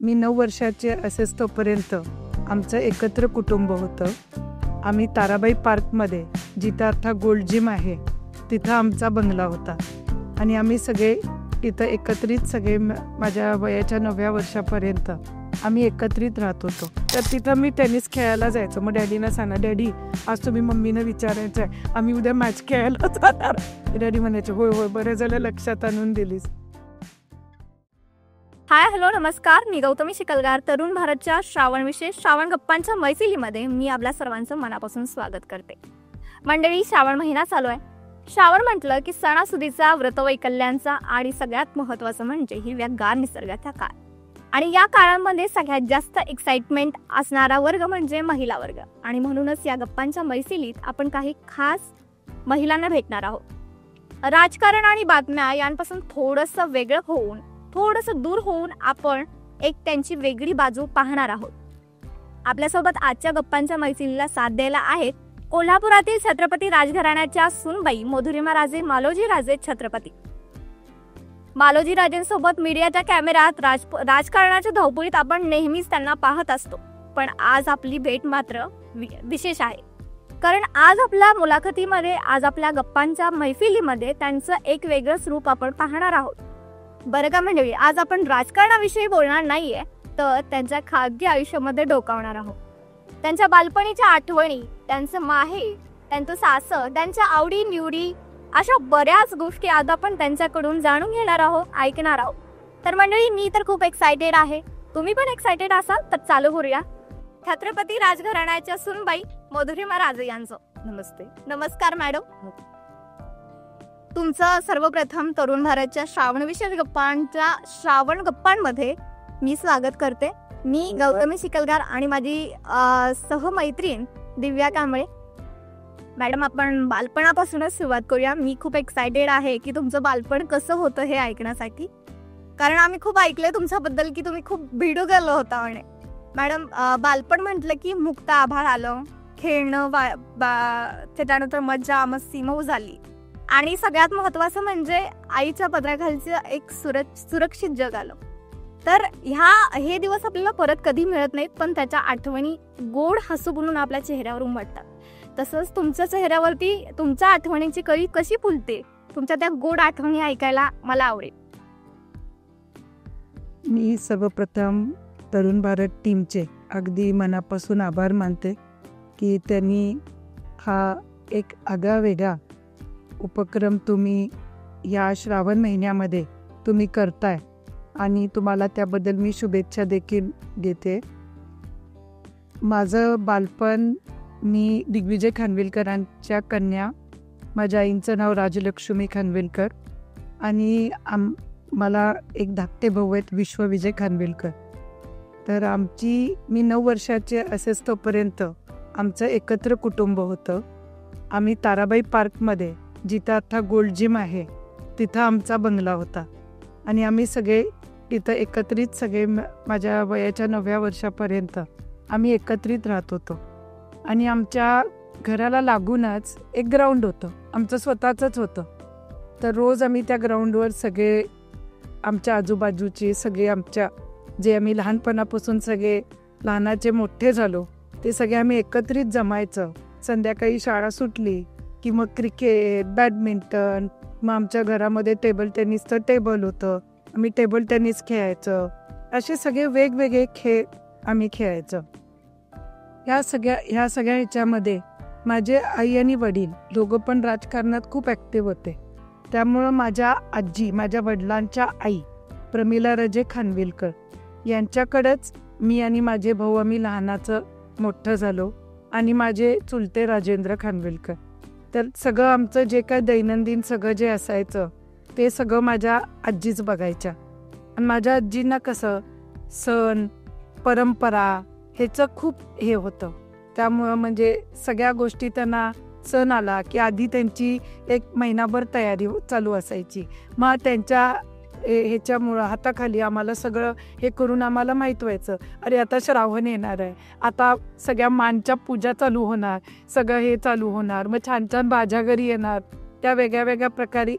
मी 9 वर्षाचे असेच तोपर्यंत आमचं एकत्र कुटुंब होतं. आम्ही ताराबाई पार्कमध्ये, जिथं आता गोल्ड जिम आहे, तिथं आमचा बंगला होता आणि आम्ही सगळे इथं एकत्रित सगळे माझ्या वयाच्या 9व्या वर्षापर्यंत आम्ही एकत्रित राहत होतो. तर तिथं मी टेनिस खेळायला जायचो. मग डॅडीना सांगा, डॅडी आज तुम्ही मम्मीनं विचारायचं आहे, आम्ही उद्या मॅच खेळायला जाणार. डॅडी म्हणायचे होय होय, बरं झालं लक्षात आणून दिलीस. हाय हॅलो नमस्कार, मी गौतमी शिकलगार. तरुण भारतच्या श्रावण विशेष श्रावण गप्पांच्या मैफिलीमध्ये मी आपल्या सर्वांचं मनापासून स्वागत करते. मंडळी, श्रावण महिना चालू आहे. श्रावण म्हटलं की सणासुदीचा, व्रतवैकल्यांचा आणि सगळ्यात महत्त्वाचं म्हणजे हिरव्यागार निसर्गाचा काळ. आणि या काळामध्ये सगळ्यात जास्त एक्साइटमेंट असणारा वर्ग म्हणजे महिला वर्ग. आणि म्हणूनच या गप्पांच्या मैफिलीत आपण काही खास महिलांना भेटणार आहोत. राजकारण आणि बातम्या यांपासून थोडंसं वेगळं होऊन, थोडंसं दूर होऊन आपण एक त्यांची वेगळी बाजू पाहणार आहोत. आपल्यासोबत आजच्या गप्पांच्या मैफिलीला साथ द्यायला आहेत कोल्हापुरातील छत्रपती राजघराण्याच्या सूनबाई मधुरिमा राजे मालोजी राजे छत्रपती. मालोजी राजेंसोबत मीडियाच्या कॅमेऱ्यात, राजकारणाच्या धावपळीत आपण नेहमीच त्यांना पाहत असतो. पण आज आपली भेट मात्र विशेष आहे, कारण आज आपल्या मुलाखतीमध्ये, आज आपल्या गप्पांच्या मैफिलीमध्ये त्यांचं एक वेगळंच रूप आपण पाहणार आहोत. बरं का मंडळी, आज आपण राजकारणाविषयी बोलणार नाहीये, तर त्यांच्या खाजगी आयुष्यामध्ये डोकावणार आहोत. त्यांच्या बालपणीच्या आठवणी, त्यांचं माहेर, त्यांचं सासर, त्यांच्या आवडी निवडी, अशा बऱ्याच गोष्टी आज आपण त्यांच्याकडून जाणून घेणार आहोत, ऐकणार आहोत. तर मंडळी, मी तर खूप एक्सायटेड आहे. तुम्ही पण एक्सायटेड असाल तर चालू करूया छत्रपती राजघराण्याच्या सूनबाई मधुरिमा राजे यांचं. नमस्ते. नमस्कार मॅडम. तुमचं सर्वप्रथम तरुण भारतच्या श्रावण विशेष गप्पांच्या श्रावण गप्पांमध्ये मी स्वागत करते. मी गौतमी शिकलगार आणि माझी सहमैत्रीण दिव्या कांबळे. मॅडम, आपण बालपणापासूनच सुरुवात करूया. मी खूप एक्सायटेड आहे की तुमचं बालपण कसं होतं हे ऐकण्यासाठी, कारण आम्ही खूप ऐकलंय तुमच्याबद्दल की तुम्ही खूप भिडू गेलो होता म्हणे. मॅडम, बालपण म्हटलं की मुक्त आभाळ आलं, खेळणं, त्याच्यानंतर मज्जा मस्ती मौज झाली, आणि सगळ्यात महत्त्वाचं म्हणजे आईच्या पदराखालचं एक सुरक्षित जग आलं. तर हे दिवस आपल्याला परत कधी मिळत नाहीत, पण त्याच्या आठवणी गोड हसू बोलून आपल्या चेहऱ्यावर उमटतात. तसंच तुमच्या चेहऱ्यावरती तुमच्या आठवणींची कळी कशी फुलते, तुमच्या त्या गोड आठवणी ऐकायला मला आवडेल. मी सर्वप्रथम तरुण भारत टीमचे अगदी मनापासून आभार मानते की त्यांनी हा एक आगळा वेगळा उपक्रम तुम्ही या श्रावण महिन्यामध्ये तुम्ही करताय, आणि तुम्हाला त्याबद्दल मी शुभेच्छा देखील देते. माझं बालपण, मी दिग्विजय खानविलकरांच्या कन्या, माझ्या आईंचं नाव राजलक्ष्मी खानविलकर, आणि मला एक धाकटे भाऊ आहेत विश्वविजय खानविलकर. तर मी 9 वर्षाचे असेच तोपर्यंत आमचं एकत्र कुटुंब होतं. आम्ही ताराबाई पार्कमध्ये, जिथं आता गोल्ड जिम आहे, तिथं आमचा बंगला होता आणि आम्ही सगळे तिथं एकत्रित सगळे माझ्या वयाच्या 9व्या वर्षापर्यंत आम्ही एकत्रित राहत होतो. आणि आमच्या घराला लागूनच एक ग्राउंड होतं, आमचं स्वतःचंच होतं. तर रोज आम्ही त्या ग्राउंडवर सगळे आमच्या आजूबाजूचे सगळे, आमच्या जे आम्ही लहानपणापासून सगळे लहानाचे मोठे झालो ते सगळे आम्ही एकत्रित जमायचं. संध्याकाळी शाळा सुटली की मग क्रिकेट, बॅडमिंटन, मग आमच्या घरामध्ये टेबल टेनिसचं टेबल होतं, आम्ही टेबल टेनिस खेळायचं. असे सगळे वेगवेगळे खेळ आम्ही खेळायचं. ह्या सगळ्या ह्याच्यामध्ये माझे आई आणि वडील दोघं पण राजकारणात खूप ॲक्टिव्ह होते. त्यामुळं माझ्या आजी, माझ्या वडिलांच्या आई प्रमिला राजे खानविलकर यांच्याकडंच मी आणि माझे भाऊ आम्ही लहानाचं मोठं झालो, आणि माझे चुलते राजेंद्र खानविलकर. तर सगळं आमचं जे काय दैनंदिन सगळं जे असायचं ते सगळं माझ्या आजीच बघायच्या. आणि माझ्या आजींना कसं सण, परंपरा ह्याचं खूप हे होतं. त्यामुळं म्हणजे सगळ्या गोष्टी त्यांना सण आला की आधी त्यांची एक महिनाभर तयारी चालू असायची. मग त्यांच्या ह्याच्यामुळं हाताखाली आम्हाला सगळं हे करून आम्हाला माहीत व्हायचं, अरे आता श्रावण येणार आहे, आता सगळ्या मानच्या पूजा चालू होणार, सगळं हे चालू होणार, मग छान छान भाज्या घरी येणार. त्या वेगळ्या वेगळ्या प्रकारे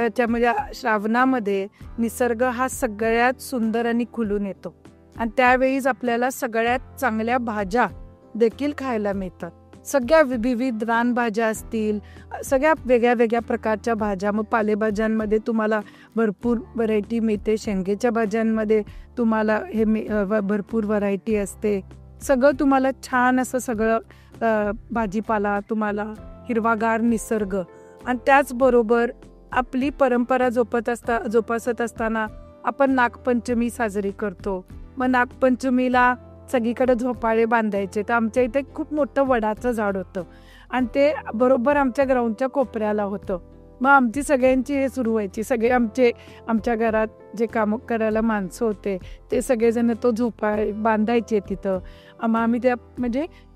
त्यामध्ये श्रावणामध्ये निसर्ग हा सगळ्यात सुंदर आणि खुलून येतो. आणि त्यावेळीच आपल्याला सगळ्यात चांगल्या भाज्या देखील खायला मिळतात. सगळ्या विविध रानभाज्या असतील, सगळ्या वेगळ्या वेगळ्या प्रकारच्या भाज्या. मग पालेभाज्यांमध्ये तुम्हाला भरपूर व्हरायटी मिळते, शेंगेच्या भाज्यांमध्ये तुम्हाला भरपूर व्हरायटी असते. सगळं तुम्हाला छान असं सगळं भाजीपाला, तुम्हाला हिरवागार निसर्ग. आणि त्याचबरोबर आपली परंपरा जोपासत असताना आपण नागपंचमी साजरी करतो. मग नागपंचमीला सगळीकडे झोपाळे बांधायचे. तर आमच्या इथे खूप मोठं वडाचं झाड होतं आणि ते बरोबर आमच्या ग्राउंडच्या कोपऱ्याला होतं. मग आमची सगळ्यांची हे सुरू व्हायची. सगळे आमच्या घरात जे काम करायला माणसं होते ते सगळेजण तो झोपाळे बांधायचे तिथं. मग आम्ही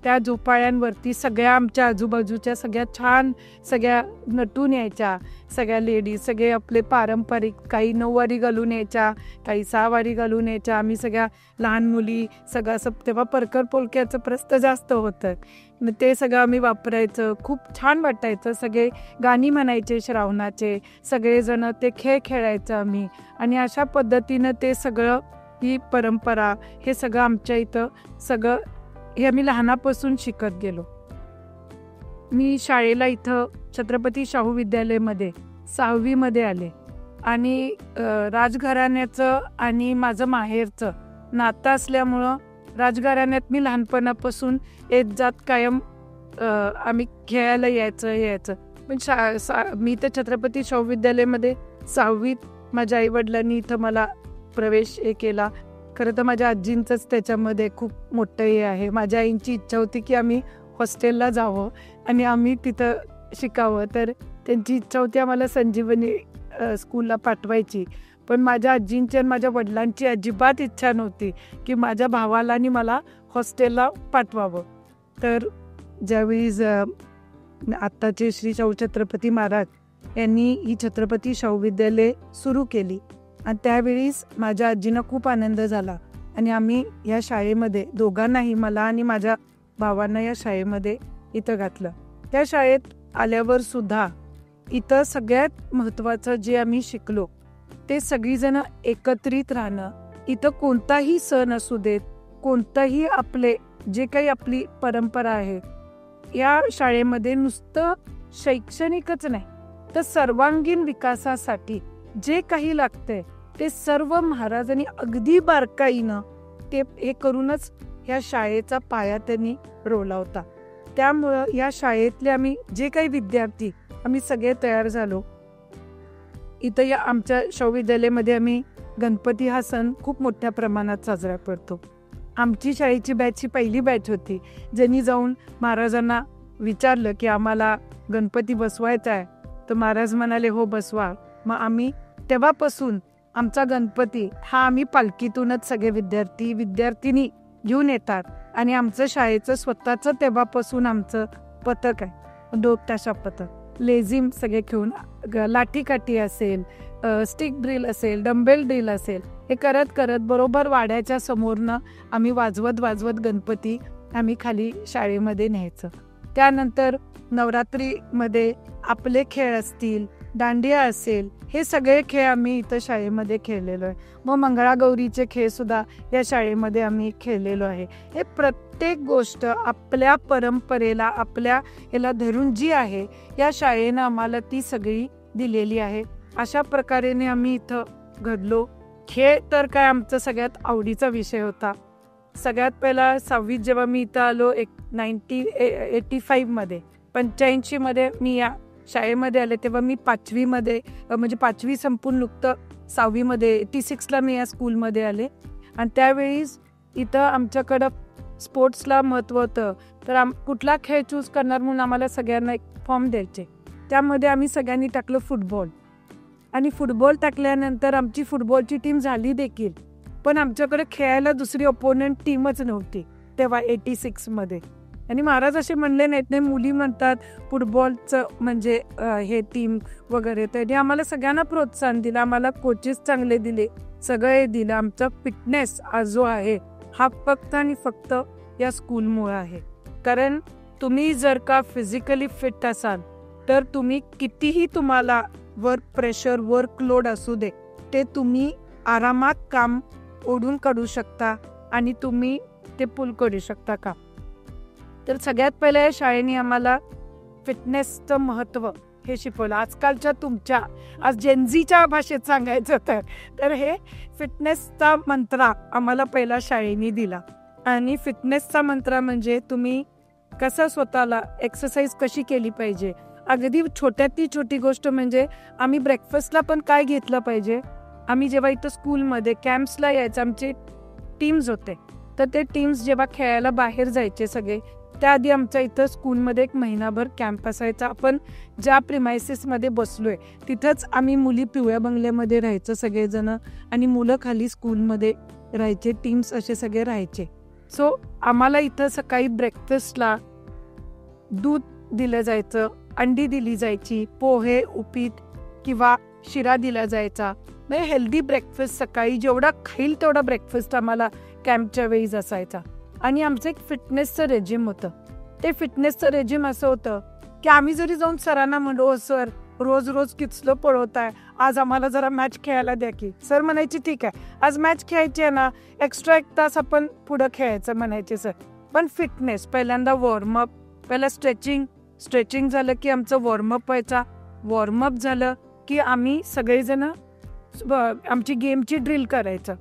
त्या झोपाळ्यांवरती सगळ्या आमच्या आजूबाजूच्या सगळ्या नटून यायच्या. सगळ्या लेडीज, सगळे आपले पारंपरिक, काही 9 वारी घालून यायच्या, काही 6 वारी घालून यायच्या. आम्ही सगळ्या लहान मुली सगळं असं, तेव्हा परकर पोलक्याचं प्रस्त जास्त होतं, मग ते सगळं आम्ही वापरायचं. खूप छान वाटायचं. सगळे गाणी म्हणायचे श्रावणाचे, सगळेजण ते खेळ खेळायचं आम्ही. आणि अशा पद्धतीनं ते सगळं, ही परंपरा, हे सगळं आमच्या इथं सगळं हे आम्ही लहानापासून शिकत गेलो. मी शाळेला इथं छत्रपती शाहू विद्यालयामध्ये 6वी आले आणि राजघराण्याचं आणि माझं माहेरचं नातं असल्यामुळं राजघराण्यात मी लहानपणापासून येत जात कायम आम्ही खेळायला यायचं. पण मी तर छत्रपती शाहू विद्यालयामध्ये 6वीत माझ्या आईवडिलांनी इथं मला प्रवेश केला. खरं तर माझ्या आजींचंच त्याच्यामध्ये खूप मोठं हे आहे. माझ्या आईंची इच्छा होती की आम्ही हॉस्टेलला जावं आणि आम्ही तिथं शिकावं. तर त्यांची इच्छा होती आम्हाला संजीवनी स्कूलला पाठवायची. पण माझ्या आजींची आणि माझ्या वडिलांची अजिबात इच्छा नव्हती की माझ्या भावाला आणि मला हॉस्टेलला पाठवावं. तर ज्यावेळी आत्ताचे श्री शाहू छत्रपती महाराज यांनी ही छत्रपती शाहू विद्यालय सुरू केली आणि त्यावेळीच माझ्या आजींना खूप आनंद झाला आणि आम्ही या शाळेमध्ये, दोघांनाही, मला आणि माझ्या भावांना या शाळेमध्ये इथं घातलं. त्या शाळेत आल्यावर सुद्धा इथं सगळ्यात महत्त्वाचं जे आम्ही शिकलो ते सगळीजण एकत्रित राहणं. इथं कोणताही सण असू देत, कोणतंही आपले जे काही आपली परंपरा आहे, या शाळेमध्ये नुसतं शैक्षणिकच नाही तर सर्वांगीण विकासासाठी जे काही लागतंय ते सर्व महाराजांनी अगदी बारकाईनं ते हे करूनच ह्या शाळेचा पाया त्यांनी रोवला होता. त्यामुळं या शाळेतले आम्ही जे काही विद्यार्थी आम्ही सगळे तयार झालो. इथं या आमच्या शाहू विद्यालयामध्ये आम्ही गणपती हा सण खूप मोठ्या प्रमाणात साजरा करतो. आमची शाळेची बॅच ही पहिली बॅच होती ज्यांनी जाऊन महाराजांना विचारलं की आम्हाला गणपती बसवायचा आहे. तर महाराज म्हणाले हो बसवा. मग आम्ही तेव्हापासून आमचा गणपती हा आम्ही पालखीतूनच सगळे विद्यार्थिनी घेऊन येतात आणि आमचं शाळेचं स्वतःचं तेव्हापासून आमचं पथक आहे, 2 ताशा पथक. लेझिम सगळे घेऊन, लाठीकाठी असेल, स्टिक ड्रिल असेल, डंबेल ड्रिल असेल, हे करत करत बरोबर वाड्याच्या समोरनं आम्ही वाजवत गणपती आम्ही खाली शाळेमध्ये न्यायचं. त्यानंतर नवरात्रीमध्ये आपले खेळ असतील, दांडिया असेल, हे सगळे खेळ आम्ही इथं शाळेमध्ये खेळलेलो आहे. मग मंगळागौरीचे खेळ सुद्धा या शाळेमध्ये आम्ही खेळलेलो आहे. हे प्रत्येक गोष्ट आपल्या परंपरेला, आपल्या याला धरून जी आहे, या शाळेनं आम्हाला ती सगळी दिलेली आहे. अशा प्रकारेने आम्ही इथं घडलो. खेळ तर काय आमचा सगळ्यात आवडीचा विषय होता. सगळ्यात पहिला 6वीत जेव्हा मी इथं आलो 1985 85 मी या शाळेमध्ये आले, तेव्हा मी 5वीमध्ये, म्हणजे 5वी संपून नुकतं 6वीमध्ये 86ला मी या स्कूलमध्ये आले. आणि त्यावेळीच इथं आमच्याकडं स्पोर्ट्सला महत्त्व होतं. तर कुठला खेळ चूज करणार म्हणून आम्हाला सगळ्यांना एक फॉर्म द्यायचे. त्यामध्ये आम्ही सगळ्यांनी टाकलं फुटबॉल. आणि फुटबॉल टाकल्यानंतर आमची फुटबॉलची टीम झाली देखील, पण आमच्याकडे खेळायला दुसरी अपोनंट टीमच नव्हती तेव्हा 86मध्ये. आणि महाराज असे म्हणले नाही मुली म्हणतात फुटबॉलचं म्हणजे हे टीम वगैरे. त्याने आम्हाला सगळ्यांना प्रोत्साहन दिलं, आम्हाला कोचेस चांगले दिले, सगळे दिलं. आमचा फिटनेस जो आहे हा फक्त आणि फक्त या स्कूलमुळे आहे. कारण तुम्ही जर का फिजिकली फिट असाल तर तुम्ही कितीही तुम्हाला वर्कलोड असू दे, ते तुम्ही आरामात काम ओढून काढू शकता आणि तुम्ही ते पुल करू शकता का. तर सगळ्यात पहिलं या शाळेने आम्हाला फिटनेसचं महत्त्व हे शिकवलं. आजकालच्या तुमच्या आज जेनझीच्या भाषेत सांगायचं तर हे फिटनेसचा मंत्र आम्हाला पहिला शाळेने दिला. आणि फिटनेसचा मंत्र म्हणजे तुम्ही कसं स्वतःला एक्सरसाइज कशी केली पाहिजे. अगदी छोट्यातली छोटी गोष्ट म्हणजे आम्ही ब्रेकफास्टला पण काय घेतलं पाहिजे. आम्ही जेव्हा इथं स्कूलमध्ये कॅम्प्सला यायचं, आमचे टीम्स होते, तर ते टीम्स जेव्हा खेळायला बाहेर जायचे सगळे, त्याआधी आमच्या इथं स्कूलमध्ये 1 महिनाभर कॅम्प असायचा. आपण ज्या प्रिमायसिसमध्ये बसलोय तिथंच आम्ही मुली पिवळ्या बंगल्यामध्ये राहायचं सगळेजण, आणि मुलं खाली स्कूलमध्ये राहायचे, टीम्स असे सगळे राहायचे. सो आम्हाला इथं सकाळी ब्रेकफास्टला दूध दिलं जायचं, अंडी दिली जायची, पोहे, उपीट किंवा शिरा दिला जायचा. म्हणजे हेल्दी ब्रेकफास्ट सकाळी जेवढा खाईल तेवढा ब्रेकफास्ट आम्हाला कॅम्पच्या वेळीच असायचा. आणि आमचं एक फिटनेसचं रेजिम होतं. ते फिटनेसचं रेजिम असं होतं की आम्ही जरी जाऊन सरांना म्हणलो, सर रोज रोज किचलं पळवताय, आज आम्हाला जरा मॅच खेळायला द्या की. सर म्हणायचे ठीक आहे, आज मॅच खेळायची आहे ना, एक्स्ट्रा 1 तास आपण पुढं खेळायचं म्हणायचे सर. पण फिटनेस पहिल्यांदा वॉर्मअप, पहिलं स्ट्रेचिंग झालं की आमचं वॉर्मअप व्हायचा. वॉर्मअप झालं की आम्ही सगळेजण आमची गेमची ड्रिल करायचं.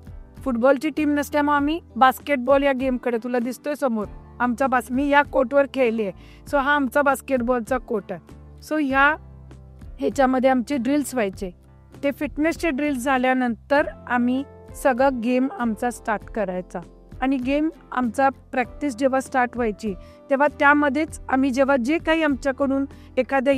फुटबॉलची टीम नसल्यामुळे आम्ही बास्केटबॉल या गेमकडे, तुला दिसतोय समोर आमचा मी या कोर्टवर खेळली आहे, सो हा आमचा बास्केटबॉलचा कोर्ट आहे. सो ह्याच्यामध्ये आमचे ड्रिल्स व्हायचे. ते फिटनेसचे ड्रिल्स झाल्यानंतर आम्ही सगळं गेम आमचा स्टार्ट करायचा. आणि गेम आमचा प्रॅक्टिस जेव्हा स्टार्ट व्हायची तेव्हा त्यामध्येच आम्ही जेव्हा जे काही आमच्याकडून एखाद्या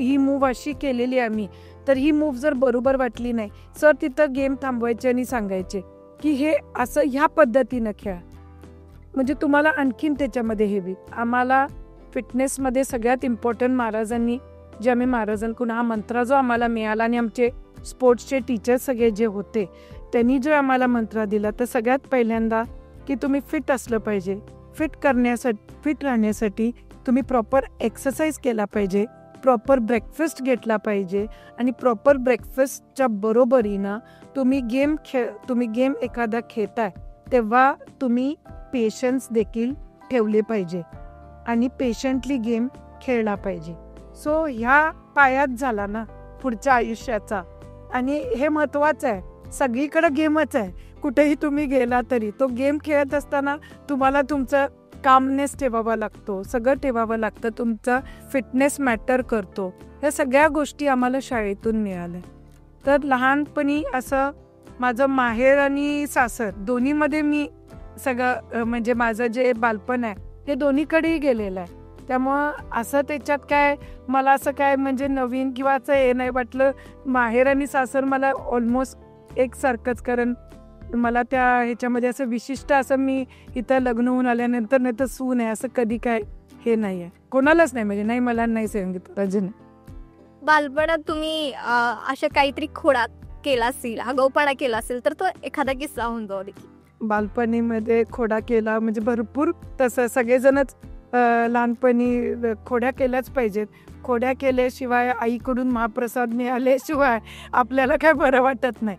ही मूव अशी केलेली आम्ही, तर ही मूव जर बरोबर वाटली नाही, सर तिथं गेम थांबवायचे आणि सांगायचे की हे असं ह्या पद्धतीनं खेळा. म्हणजे तुम्हाला आणखीन त्याच्यामध्ये हेवी. आम्हाला फिटनेसमध्ये सगळ्यात इम्पॉर्टंट महाराजांनी जे आम्ही महाराजांकडून हा मंत्र जो आम्हाला मिळाला, आणि आमचे स्पोर्ट्सचे टीचर सगळे जे होते त्यांनी जो आम्हाला मंत्र दिला, तर सगळ्यात पहिल्यांदा की तुम्ही फिट असलं पाहिजे. फिट राहण्यासाठी तुम्ही प्रॉपर एक्सरसाइज केला पाहिजे, प्रॉपर ब्रेकफास्ट घेतला पाहिजे, आणि प्रॉपर ब्रेकफास्टच्या बरोबरीनं तुम्ही गेम एखादा खेळताय तेव्हा तुम्ही पेशन्स देखील ठेवले पाहिजे आणि पेशंटली गेम खेळला पाहिजे. सो ह्या पायात झाला ना पुढच्या आयुष्याचा. आणि हे महत्त्वाचं आहे, सगळीकडे गेमच आहे. कुठेही तुम्ही गेला तरी तो गेम खेळत असताना तुम्हाला तुमचं कामनेस ठेवावा लागतो, सगळं ठेवावं लागतं, तुमचा फिटनेस मॅटर करतो. ह्या सगळ्या गोष्टी आम्हाला शाळेतून मिळाल्या. तर लहानपणी असं माझं माहेर आणि सासर दोन्हीमध्ये मी सगळं म्हणजे माझं जे बालपण आहे ते दोन्हीकडेही गेलेलं आहे. त्यामुळं असं त्याच्यात काय मला असं काय म्हणजे नवीन किंवा असं हे नाही वाटलं. माहेर आणि सासर मला ऑलमोस्ट एकसारखंच, कारण मला त्या ह्याच्यामध्ये असं विशिष्ट असं मी इथं लग्न होऊन आल्यानंतर नाही तर सून आहे असं कधी काय हे नाही आहे, कोणालाच नाही. म्हणजे नाही, मला नाही सांगितलं अजून. बालपणात तुम्ही अशा काहीतरी खोडा केला असेल, आगाऊपणा केला असेल, तर तो एखादा किस्सा होऊन जाऊ दे. बालपणीमध्ये खोडा केला म्हणजे भरपूर, तसं सगळेजणच लहानपणी खोड्या केल्याच पाहिजेत. खोड्या केल्याशिवाय, आईकडून महाप्रसाद मिळाल्याशिवाय आपल्याला काय बरं वाटत नाही.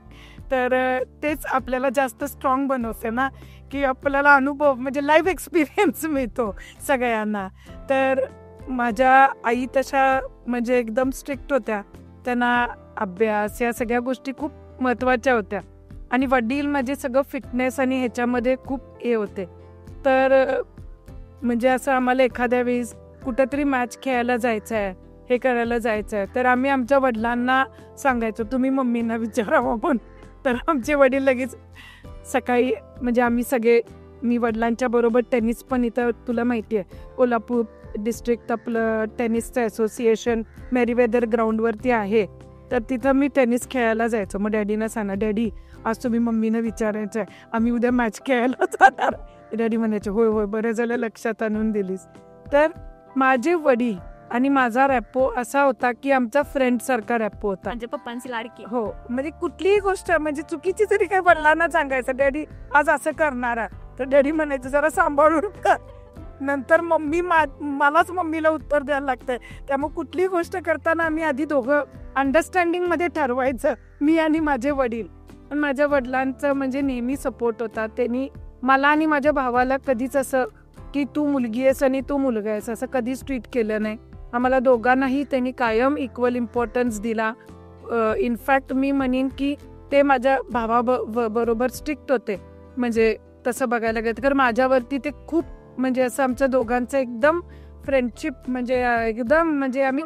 तर तेच आपल्याला जास्त स्ट्रॉंग बनवते ना, की आपल्याला अनुभव म्हणजे लाईफ एक्सपिरियन्स मिळतो सगळ्यांना. तर माझ्या आई तशा म्हणजे एकदम स्ट्रिक्ट होत्या, त्यांना अभ्यास या सगळ्या गोष्टी खूप महत्त्वाच्या होत्या. आणि वडील माझे सगळं फिटनेस आणि ह्याच्यामध्ये खूप हे होते. तर म्हणजे असं आम्हाला एखाद्या वेळेस कुठंतरी मॅच खेळायला जायचं आहे, हे करायला जायचं आहे, तर आम्ही आमच्या वडिलांना सांगायचो तुम्ही मम्मींना विचारावं पण. तर आमचे वडील लगेच सकाळी म्हणजे आम्ही सगळे, मी वडिलांच्या बरोबर टेनिस पण इथं तुला माहिती आहे कोल्हापूर डिस्ट्रिक्ट आपलं टेनिसचं असोसिएशन मेरीवेदर ग्राउंडवरती आहे, तर तिथं मी टेनिस खेळायला जायचो. मग डॅडीना सांगा, डॅडी आज तुम्ही मम्मीनं विचारायचं आहे, आम्ही उद्या मॅच खेळायला जाणार. डॅडी म्हणायचे होय होय, बरं झालं लक्षात आणून दिलीस. तर माझे वडील आणि माझा रॅपो असा होता की आमचा फ्रेंड सारखा रॅपो होता. म्हणजे पप्पांची लाडकी. हो, म्हणजे कुठलीही गोष्ट म्हणजे चुकीची जरी काही वडिलांना सांगायचं, डॅडी आज असं करणार आहे, तर डॅडी म्हणायचं जरा सांभाळून कर. नंतर मलाच मम्मीला उत्तर द्यायला लागतंय. त्यामुळे कुठलीही गोष्ट करताना आम्ही आधी दोघं अंडरस्टँडिंग मध्ये ठरवायचं, मी आणि माझे वडील, पण माझ्या वडिलांचं म्हणजे नेहमी सपोर्ट होता. त्यांनी मला आणि माझ्या भावाला कधीच असं की तू मुलगी आहेस आणि तू मुलगा आहेस असं कधीच ट्रीट केलं नाही. आम्हाला दोघांनाही त्यांनी कायम इक्वल इम्पॉर्टन्स दिला. इनफॅक्ट मी म्हणेन की ते माझ्या बरोबर स्ट्रिक्ट होते. म्हणजे तसं बघायला गेलं तर माझ्यावरती ते खूप म्हणजे असं आमच्या दोघांचं एकदम फ्रेंडशिप म्हणजे एकदम म्हणजे आम्ही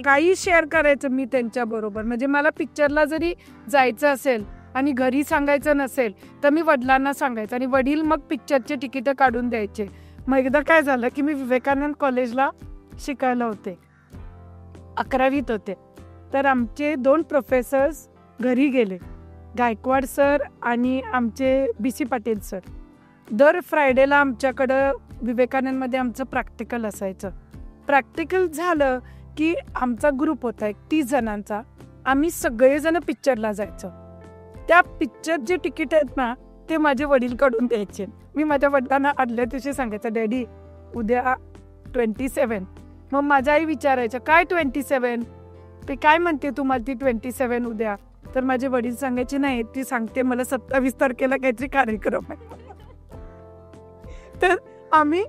काही शेअर करायचं मी त्यांच्या बरोबर. म्हणजे मला पिक्चरला जरी जायचं असेल आणि घरी सांगायचं नसेल तर मी वडिलांना सांगायचं आणि वडील मग पिक्चरचे तिकीटं काढून द्यायचे. मग एकदा काय झालं की मी विवेकानंद कॉलेजला शिकायला होते, 11वीत होते. तर आमचे 2 प्रोफेसर्स घरी गेले, गायकवाड सर आणि आमचे BC पाटील सर. दर फ्रायडेला आमच्याकडं विवेकानंदमध्ये आमचं प्रॅक्टिकल असायचं. प्रॅक्टिकल झालं की आमचा ग्रुप होता एक 30 जणांचा. आम्ही सगळेजण पिक्चरला जायचो. त्या पिक्चरचे तिकीट आहेत ना ते माझे वडील काढून द्यायचे. मी माझ्या वडिलांना आदल्या दिवशी सांगायचं डॅडी उद्या 27. मग माझ्या आई विचारायचं काय 27, ते काय म्हणते तुम्हाला ती 27 उद्या. तर माझे वडील सांगायचे नाही ती सांगते मला 27 तारखेला काहीतरी कार्यक्रम आहे. तर आम्ही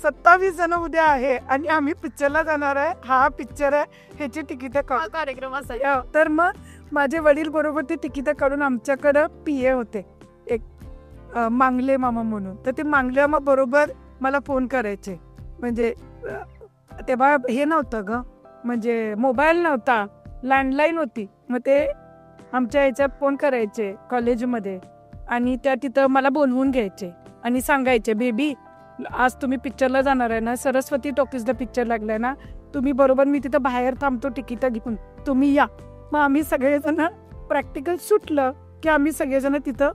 27 जण उद्या आहे आणि आम्ही पिक्चरला जाणार आहे, हा पिक्चर आहे, ह्याची तिकीटं कार्यक्रम असायचा. तर मग माझे वडील बरोबर ते तिकीटं काढून आमच्याकडं PA होते एक मांगले मामा म्हणून. तर ते मांगले मामा बरोबर मला फोन करायचे. म्हणजे तेव्हा हे नव्हतं ग, म्हणजे मोबाईल नव्हता, लँडलाईन होती. मग ते आमच्या ह्याच्यात फोन करायचे कॉलेजमध्ये आणि त्या तिथं मला बोलवून घ्यायचे आणि सांगायचे बेबी आज तुम्ही पिक्चरला जाणार आहे ना, सरस्वती टॉकीजला पिक्चर लागलाय ना, तुम्ही बरोबर मी तिथं बाहेर थांबतो तिकीटं घेऊन, तुम्ही या. मग आम्ही सगळेजण प्रॅक्टिकल सुटलं की आम्ही सगळेजण तिथं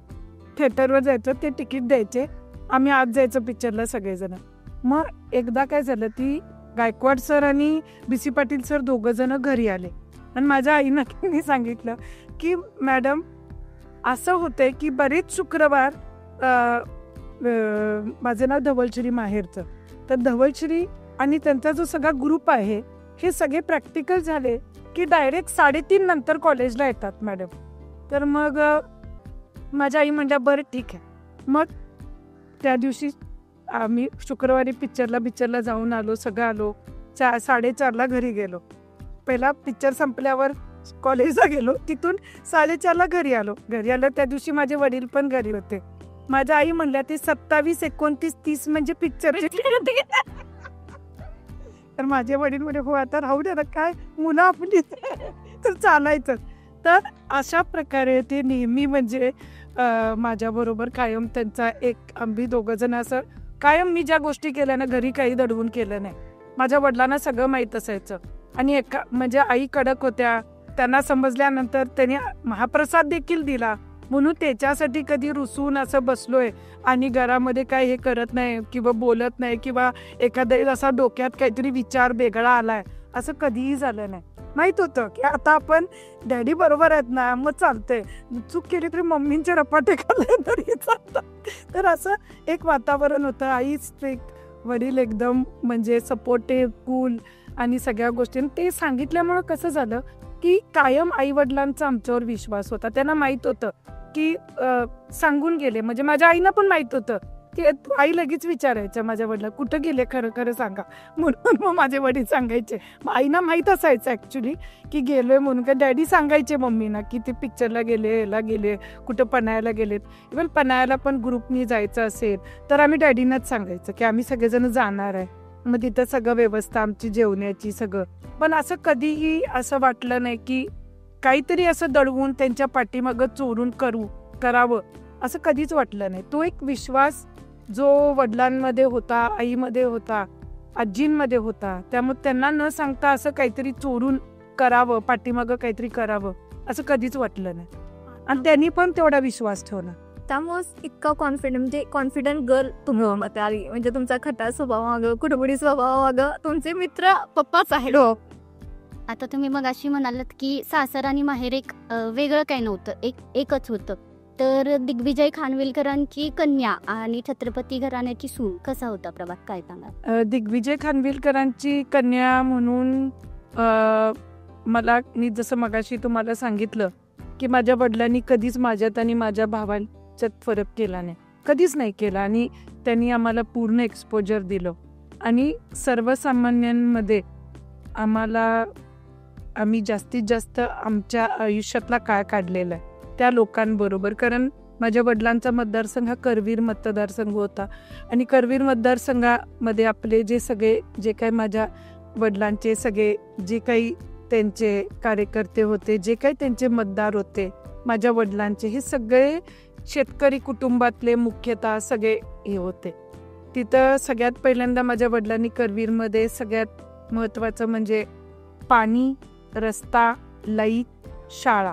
थिएटरवर जायचं, ते तिकीट द्यायचे, आम्ही आज जायचं पिक्चरला सगळेजण. मग एकदा काय झालं ती गायकवाड सर आणि BC पाटील सर दोघं जण घरी आले आणि माझ्या आईनं त्यांनी सांगितलं की मॅडम असं होतंय की बरेच शुक्रवार माझं नाव धवलश्री माहेरचं, तर धवलश्री आणि त्यांचा जो सगळा ग्रुप आहे हे सगळे प्रॅक्टिकल झाले की डायरेक्ट 3:30 नंतर कॉलेजला येतात मॅडम. तर मग माझ्या आई म्हणल्या बरं ठीक आहे. मग त्या दिवशी आम्ही शुक्रवारी पिक्चरला जाऊन आलो, सगळं आलो, 4:30ला घरी गेलो. पहिला पिक्चर संपल्यावर कॉलेजला गेलो, तिथून 4:30ला घरी आलो. घरी आलं त्या दिवशी माझे वडील पण घरी होते. माझ्या आई म्हणल्या ते 27, 29, 30 म्हणजे पिक्चरचे. तर माझे वडील म्हणजे हो आता राहू दे ना, काय मुलं आपली तर चालायचं. तर अशा प्रकारे ते नेहमी म्हणजे माझ्याबरोबर कायम त्यांचा एक आम्ही दोघं जण असं कायम मी ज्या गोष्टी केल्या ना घरी काही दडवून केलं नाही. माझ्या वडिलांना सगळं माहीत असायचं आणि म्हणजे आई कडक होत्या, त्यांना समजल्यानंतर त्यांनी महाप्रसाद देखील दिला. म्हणून त्याच्यासाठी कधी रुसून असं बसलोय आणि घरामध्ये काय हे करत नाही किंवा बोलत नाही किंवा एखाद्या असा डोक्यात काहीतरी विचार वेगळा आलाय असं कधीही झालं नाही. माहित होतं की आता आपण डॅडी बरोबर आहेत ना, मग चालतंय, चूक केली तरी मम्मींचे रपाटे खाल्ले तरी चालतात. तर असं एक वातावरण होतं. आई स्ट्रिक्ट, वडील एकदम म्हणजे सपोर्टिव्ह, कूल आणि सगळ्या गोष्टी. ते सांगितल्यामुळं कसं झालं की कायम आई वडिलांचा आमच्यावर विश्वास होता. त्यांना माहीत होतं की सांगून गेले, म्हणजे माझ्या आईला पण माहीत होतं की आई लगेच विचारायचं माझ्या वडिला कुठं गेले, खरं खरं सांगा म्हणून. मग माझे वडील सांगायचे. मग आईना माहीत असायचं ॲक्च्युली की गेलोय म्हणून. का डॅडी सांगायचे मम्मीना की ते पिक्चरला गेले, याला गेले, कुठं पन्हाळ्याला गेलेत. इव्हन पन्हाळ्याला पण ग्रुपनी जायचं असेल तर आम्ही डॅडीनाच सांगायचं की आम्ही सगळेजण जाणार आहे. मग तिथं सगळं व्यवस्था आमची जेवण्याची सगळं. पण असं कधीही असं वाटलं नाही की काहीतरी असं दडवून त्यांच्या पाठीमागं चोरून करावं असं कधीच वाटलं नाही. तो एक विश्वास जो वडिलांमध्ये होता, आईमध्ये होता, आजींमध्ये होता, त्यामुळे त्यांना न सांगता असं काहीतरी चोरून करावं, पाठीमागं काहीतरी करावं असं कधीच वाटलं नाही. आणि त्यांनी पण तेवढा विश्वास ठेवला. त्यामुळे इतका कॉन्फिडंट गर्ल तुम्ही मत आली. म्हणजे तुमचा खटाळ स्वभाव मागं, कुठबुडी स्वभाव मागं तुमचे मित्र पप्पाच आहेत. आता तुम्ही मग अशी म्हणालात की सासर आणि माहेर एक वेगळं काही नव्हतं, एकच होतं. तर दिग्विजय खानविलकरांची कन्या आणि छत्रपती घराण्याची सून कसा होता प्रभात, काय सांगा? दिग्विजय खानविलकरांची कन्या म्हणून मला मी जसं मगाशी तुम्हाला सांगितलं की माझ्या वडिलांनी कधीच माझ्यात आणि माझ्या भावांच्यात फरक केला नाही, कधीच नाही केला. आणि त्यांनी आम्हाला पूर्ण एक्सपोजर दिलं आणि सर्वसामान्यांमध्ये आम्ही जास्तीत जास्त आमच्या आयुष्यातला काळ काढलेला आहे त्या लोकांबरोबर. कारण माझ्या वडिलांचा मतदारसंघ हा करवीर मतदारसंघ होता आणि करवीर मतदारसंघामध्ये आपले जे काही माझ्या वडिलांचे सगळे जे काही त्यांचे कार्यकर्ते होते, जे काही त्यांचे मतदार होते माझ्या वडिलांचे, हे सगळे शेतकरी कुटुंबातले मुख्यतः सगळे हे होते. तिथं सगळ्यात पहिल्यांदा माझ्या वडिलांनी करवीरमध्ये सगळ्यात महत्त्वाचं म्हणजे पाणी, रस्ता, लाईट, शाळा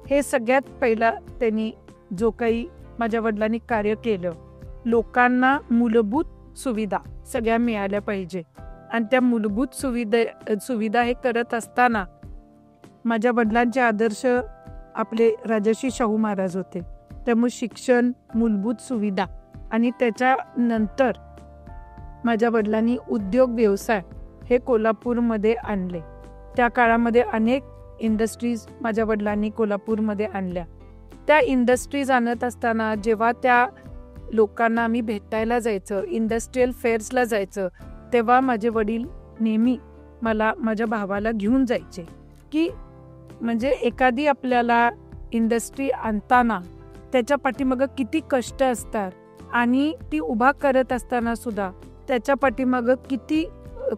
हे सगळ्यात पहिला त्यांनी जो काही माझ्या वडिलांनी कार्य केलं. लोकांना मूलभूत सुविधा सगळ्या मिळाल्या पाहिजे आणि त्या मूलभूत सुविधा हे करत असताना माझ्या वडिलांचे आदर्श आपले राजर्षी शाहू महाराज होते. त्यामुळे शिक्षण, मूलभूत सुविधा आणि त्याच्यानंतर माझ्या वडिलांनी उद्योग व्यवसाय हे कोल्हापूरमध्ये आणले. त्या काळामध्ये अनेक इंडस्ट्रीज माझ्या वडिलांनी कोल्हापूरमध्ये आणल्या. त्या इंडस्ट्रीज आणत असताना जेव्हा त्या लोकांना आम्ही भेटायला जायचं, इंडस्ट्रीयल फेअर्सला जायचं, तेव्हा माझे वडील नेहमी मला माझ्या भावाला घेऊन जायचे की म्हणजे एखादी आपल्याला इंडस्ट्री आणताना त्याच्या पाठीमागं किती कष्ट असतात आणि ती उभा करत असताना सुद्धा त्याच्या पाठीमागं किती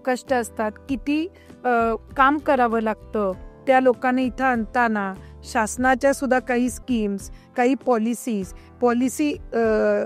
कष्ट असतात, किती काम करावं लागतं. त्या लोकांना इथं आणताना शासनाच्या सुद्धा काही स्कीम्स, काही पॉलिसी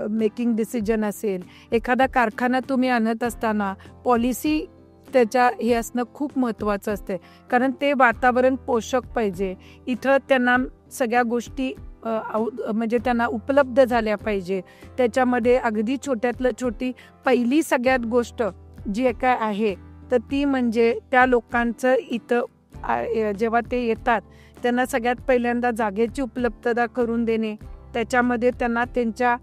मेकिंग डिसिजन असेल, एखादा कारखाना तुम्ही आणत असताना पॉलिसी त्याच्या हे असणं खूप महत्त्वाचं असते. कारण ते वातावरण पोषक पाहिजे, इथं त्यांना सगळ्या गोष्टी म्हणजे त्यांना उपलब्ध झाल्या पाहिजे. त्याच्यामध्ये अगदी छोट्यातलं छोटी पहिली सगळ्यात गोष्ट जी काय आहे तर ती म्हणजे त्या लोकांचं इथं जेव्हा ते येतात त्यांना सगळ्यात पहिल्यांदा जागेची उपलब्धता करून देणे, त्याच्यामध्ये त्यांना त्यांच्या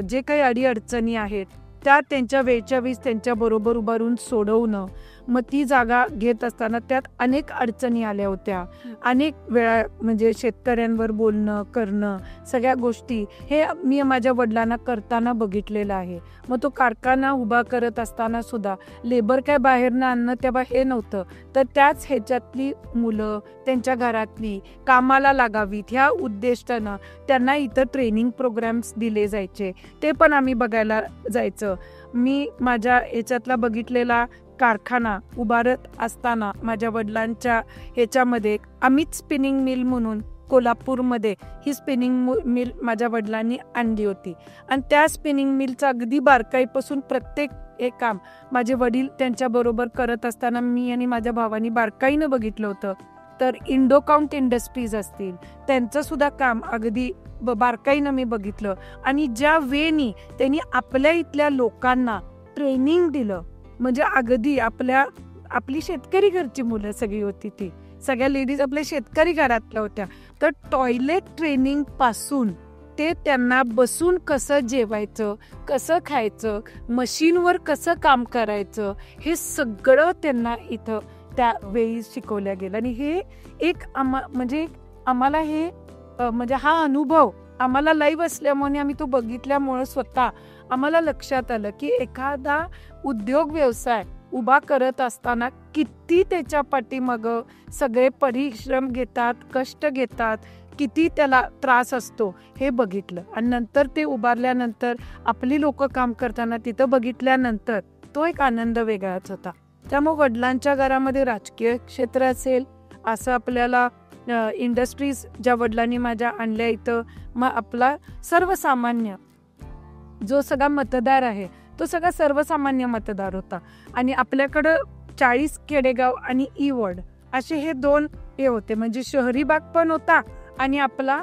जे काही अडीअडचणी आहेत त्या त्यांच्या वेळच्या वेळी त्यांच्याबरोबर उभारून सोडवणं. मग ती जागा घेत असताना त्यात अनेक अडचणी आल्या होत्या, अनेक वेळा म्हणजे शेतकऱ्यांवर बोलणं करणं सगळ्या गोष्टी हे मी माझ्या वडिलांना करताना बघितलेलं आहे. मग तो कारखाना उभा करत असताना सुद्धा लेबर काय बाहेरनं आणणं तेव्हा हे नव्हतं, तर त्याच ह्याच्यातली मुलं त्यांच्या घरातली कामाला लागावीत ह्या उद्देशानं त्यांना इथं ट्रेनिंग प्रोग्राम्स दिले जायचे, ते पण आम्ही बघायला जायचं. मी माझ्या ह्याच्यातला बघितलेला कारखाना उभारत असताना माझ्या वडिलांच्या ह्याच्यामध्ये अमित स्पिनिंग मिल म्हणून कोल्हापूरमध्ये ही स्पिनिंग मिल माझ्या वडिलांनी आणली होती आणि त्या स्पिनिंग मिलचं अगदी बारकाईपासून प्रत्येक एक काम माझे वडील त्यांच्याबरोबर करत असताना मी आणि माझ्या भावानी बारकाईनं बघितलं होतं. तर इंडोकाउंट इंडस्ट्रीज असतील त्यांचं सुद्धा काम अगदी बारकाईनं मी बघितलं आणि ज्या वेळी त्यांनी आपल्या इथल्या लोकांना ट्रेनिंग दिलं म्हणजे अगदी आपली शेतकरी घरची मुलं सगळी होती, ती सगळ्या लेडीज आपल्या शेतकरी घरातल्या होत्या. तर टॉयलेट ट्रेनिंग पासून ते त्यांना बसून कसं जेवायचं, कसं खायचं, मशीनवर कसं काम करायचं हे सगळं त्यांना इथं त्यावेळी शिकवल्या गेलं. आणि हे एक आम्हाला हे म्हणजे हा अनुभव आम्हाला लाईव्ह असल्यामुळे आम्ही तो बघितल्यामुळं स्वतः आम्हाला लक्षात आलं की एखादा उद्योग व्यवसाय उभा करत असताना किती त्याच्या पाठीमागं सगळे परिश्रम घेतात, कष्ट घेतात, किती त्याला त्रास असतो हे बघितलं. आणि नंतर ते उभारल्यानंतर आपली लोक काम करताना तिथं बघितल्यानंतर तो एक आनंद वेगळाच होता. त्यामुळे वडिलांच्या घरामध्ये राजकीय क्षेत्र असेल असं आपल्याला इंडस्ट्रीज ज्या वडिलांनी माझ्या आणल्या इथं, मग आपला सर्वसामान्य जो सगळा मतदार आहे तो सगळा सर्वसामान्य मतदार होता. आणि आपल्याकडं 40 खेडेगाव आणि ई वॉर्ड असे हे 2 हे होते, म्हणजे शहरी भाग पण होता आणि आपला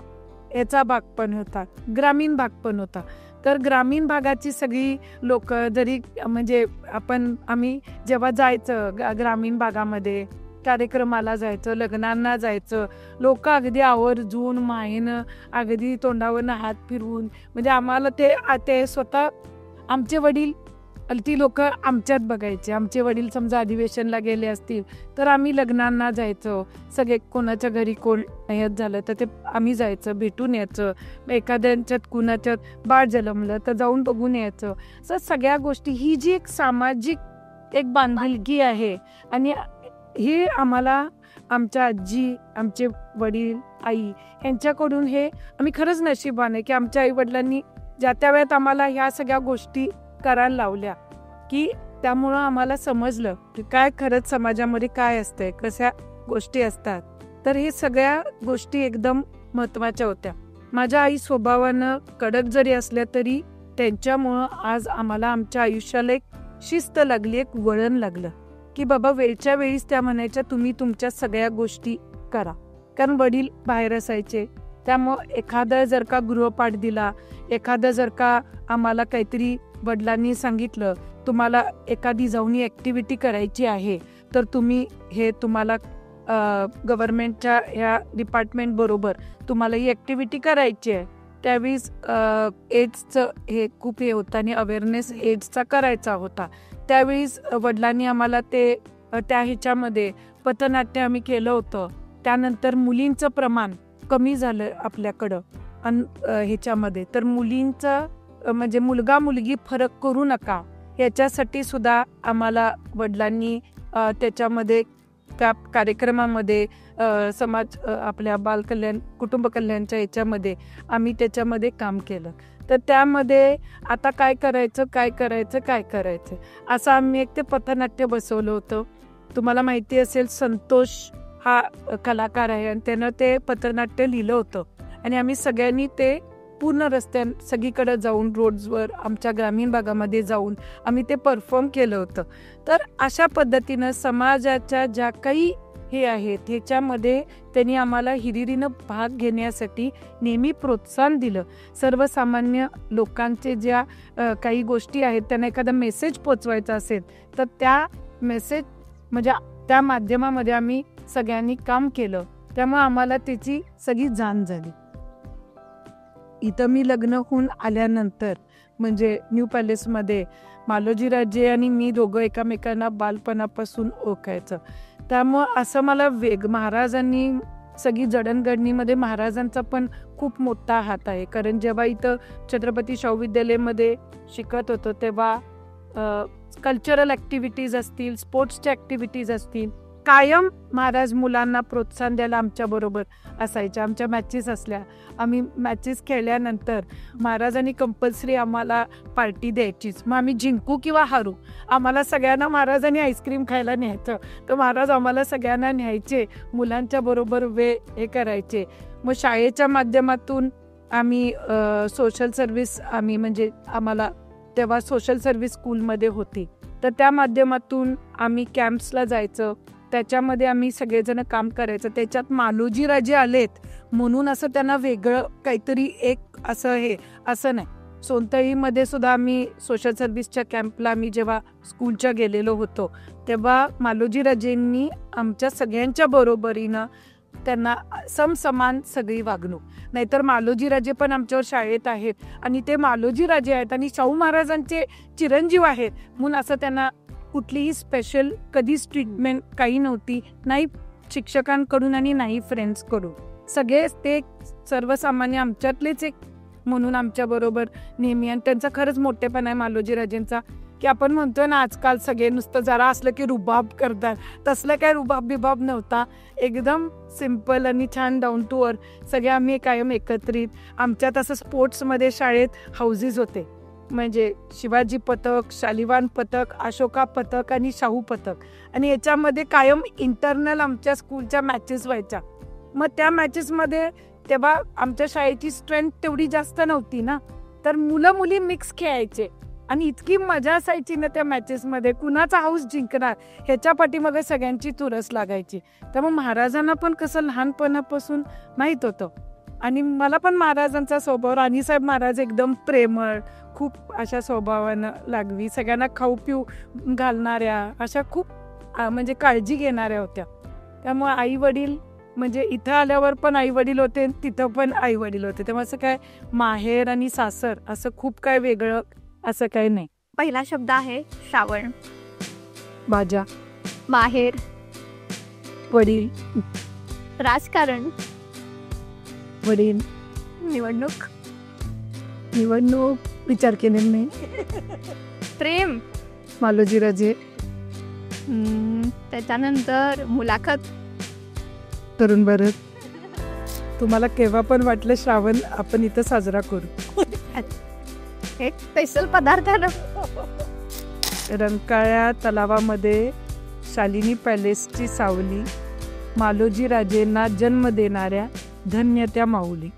याचा भाग पण होता, ग्रामीण भाग पण होता. तर ग्रामीण भागाची सगळी लोक जरी म्हणजे आम्ही जेव्हा जायचं ग्रामीण भागामध्ये कार्यक्रमाला जायचं, लग्नांना जायचं, लोक अगदी आवर्जून मायेनं अगदी तोंडावरनं हात फिरवून म्हणजे आम्हाला ते स्वतः आमचे वडील ती लोक आमच्यात बघायचे. आमचे वडील समजा अधिवेशनला गेले असतील तर आम्ही लग्नांना जायचो, सगळे कोणाच्या घरी कोण ह्यात झालं तर ते आम्ही जायचं, भेटून यायचं. एखाद्यांच्यात कुणाच्यात बाळ जन्मलं तर जाऊन बघून यायचं. असं सगळ्या गोष्टी, ही जी एक सामाजिक एक बांधिलकी आहे आणि हे आम्हाला आमच्या आजी, आमचे वडील, आई यांच्याकडून हे आम्ही खरंच नशीबवान आहे की आमच्या आई वडिलांनी ज्या त्या वेळेत आम्हाला ह्या सगळ्या गोष्टी करायला लावल्या, की त्यामुळं आम्हाला समजलं की काय खरंच समाजामध्ये काय असतंय, कशा गोष्टी असतात. तर हे सगळ्या गोष्टी एकदम महत्त्वाच्या होत्या. माझ्या आई स्वभावानं कडक जरी असल्या तरी त्यांच्यामुळं आज आम्हाला आमच्या आयुष्याला एक शिस्त लागली, एक वळण लागलं की बाबा वेळच्या वेळीच त्या म्हणायच्या तुम्ही तुमच्या सगळ्या गोष्टी करा. कारण वडील बाहेर असायचे, त्यामुळं एखादा जर का गृहपाठ दिला, एखादं जर का आम्हाला काहीतरी वडिलांनी सांगितलं तुम्हाला एखादी जाऊन ॲक्टिव्हिटी करायची आहे तर तुम्ही हे तुम्हाला गव्हर्नमेंटच्या ह्या डिपार्टमेंट बरोबर तुम्हाला ही ॲक्टिव्हिटी करायची आहे. त्यावेळीस एड्सचं हे खूप हे होतं आणि अवेअरनेस एड्सचा करायचा होता. त्यावेळीस वडिलांनी आम्हाला ते त्या ह्याच्यामध्ये पथनाट्य आम्ही केलं होतं. त्यानंतर मुलींचं प्रमाण कमी झालं आपल्याकडं ह्याच्यामध्ये, तर मुलींचं म्हणजे मुलगा मुलगी फरक करू नका याच्यासाठी सुद्धा आम्हाला वडिलांनी त्याच्यामध्ये त्या कार्यक्रमामध्ये समाज आपल्या बालकल्याण कुटुंब कल्याणच्या याच्यामध्ये आम्ही त्याच्यामध्ये काम केलं. तर त्यामध्ये आता काय करायचं असं आम्ही एक ते पथनाट्य बसवलं होतं. तुम्हाला माहिती असेल संतोष हा कलाकार आहे आणि त्यानं ते पथनाट्य लिहिलं होतं आणि आम्ही सगळ्यांनी ते पूर्ण रस्त्यात सगळीकडे जाऊन रोड्सवर आमच्या ग्रामीण भागामध्ये जाऊन आम्ही ते परफॉर्म केलं होतं. तर अशा पद्धतीनं समाजाच्या ज्या काही हे आहेत ह्याच्यामध्ये त्यांनी आम्हाला हिरिरीनं भाग घेण्यासाठी नेहमी प्रोत्साहन दिलं. सर्वसामान्य लोकांचे ज्या काही गोष्टी आहेत त्यांना एखादा मेसेज पोचवायचा असेल तर त्या मेसेज म्हणजे त्या माध्यमामध्ये आम्ही सगळ्यांनी काम केलं. त्यामुळे आम्हाला त्याची सगळी जाण झाली. इथं मी लग्न होऊन आल्यानंतर म्हणजे न्यू पॅलेसमध्ये मालोजीराजे आणि मी दोघं एकमेकांना बालपणापासून ओळखायचं. त्यामुळं असं मला महाराजांनी सगळी जडणघडणीमध्ये महाराजांचा पण खूप मोठा हात आहे. कारण जेव्हा इथं छत्रपती शाहू विद्यालयामध्ये शिकत होतो तेव्हा कल्चरल ॲक्टिव्हिटीज असतील, स्पोर्ट्सच्या ॲक्टिव्हिटीज असतील, कायम महाराज मुलांना प्रोत्साहन द्यायला आमच्याबरोबर असायच्या. आमच्या मॅचेस असल्या, आम्ही मॅचेस खेळल्यानंतर महाराजांनी कंपल्सरी आम्हाला पार्टी द्यायचीच. मग आम्ही जिंकू किंवा हारू, आम्हाला सगळ्यांना महाराजांनी आईस्क्रीम खायला न्यायचं. तर महाराज आम्हाला सगळ्यांना न्यायचे, मुलांच्या बरोबर हे करायचे. मग शाळेच्या माध्यमातून आम्ही सोशल सर्व्हिस आम्ही म्हणजे आम्हाला तेव्हा सोशल सर्व्हिस स्कूलमध्ये होती, तर त्या माध्यमातून आम्ही कॅम्प्सला जायचं. त्याच्यामध्ये आम्ही सगळेजण काम करायचं. त्याच्यात मालोजीराजे आलेत म्हणून असं त्यांना वेगळं काहीतरी एक असं नाही. सोनतळीमध्ये सुद्धा आम्ही सोशल सर्व्हिसच्या कॅम्पला आम्ही जेव्हा स्कूलच्या गेलेलो होतो तेव्हा मालोजीराजेंनी आमच्या सगळ्यांच्या बरोबरीनं त्यांना समसमान सगळी वागणूक. नाहीतर मालोजीराजे पण आमच्यावर शाळेत आहेत आणि ते मालोजीराजे आहेत आणि शाहू महाराजांचे चिरंजीव आहेत म्हणून असं त्यांना कुठलीही स्पेशल कधीच ट्रीटमेंट काही नव्हती, नाही शिक्षकांकडून आणि नाही फ्रेंड्सकडून. सगळेच ते सर्वसामान्य आमच्यातलेच एक म्हणून आमच्याबरोबर नेहमी. आणि त्यांचा खरंच मोठेपणा आहे मालोजीराजेंचा की आपण म्हणतोय ना आजकाल सगळे नुसतं जरा असलं की रुबाब करतात, तसलं काय रुबाब बिबाब नव्हता. एकदम सिम्पल आणि छान डाऊन टू अर्थ सगळे आम्ही कायम एकत्रित. आमच्यात असं स्पोर्ट्समध्ये शाळेत हाऊसेस होते, म्हणजे शिवाजी पथक, शालिवान पथक, अशोका पथक आणि शाहू पथक. आणि याच्यामध्ये कायम इंटरनल आमच्या स्कूलच्या मॅचेस व्हायच्या. मग त्या मॅचेसमध्ये तेव्हा आमच्या शाळेची स्ट्रेंथ तेवढी जास्त नव्हती ना, तर मुलं मुली मिक्स खेळायचे आणि इतकी मजा असायची ना त्या मॅचेसमध्ये. कुणाचा हाऊस जिंकणार ह्याच्या पाठीमागे सगळ्यांची चुरस लागायची. त्यामुळे महाराजांना पण कसं लहानपणापासून माहीत होतं. आणि मला पण महाराजांचा स्वभाव, राणीसाहेब महाराज एकदम प्रेमळ, खूप अशा स्वभावानं लागवी, सगळ्यांना खाऊ पिऊ घालणाऱ्या, अशा खूप म्हणजे काळजी घेणाऱ्या होत्या. त्यामुळे आई वडील म्हणजे इथं आल्यावर पण आई वडील होते, तिथं पण आई वडील होते. तेव्हा असं काय माहेर आणि सासर असं खूप काय वेगळं असं काही नाही. पहिला शब्द आहे श्रावण. माझ्या माहेर. वडील. राजकारण. वडील. निवडणूक. निवडणूक विचार केले नाही. प्रेम. मालोजी राजे. त्याच्यानंतर मुलाखत. तरुण भारत. तुम्हाला केव्हा पण वाटलं श्रावण आपण इथं साजरा करू. एक स्पेशल पदार्थ आहे ना. रंकाळ्या तलावामध्ये शालिनी पॅलेसची सावली, मालोजी राजेंना जन्म देणाऱ्या धन्य त्या माऊली.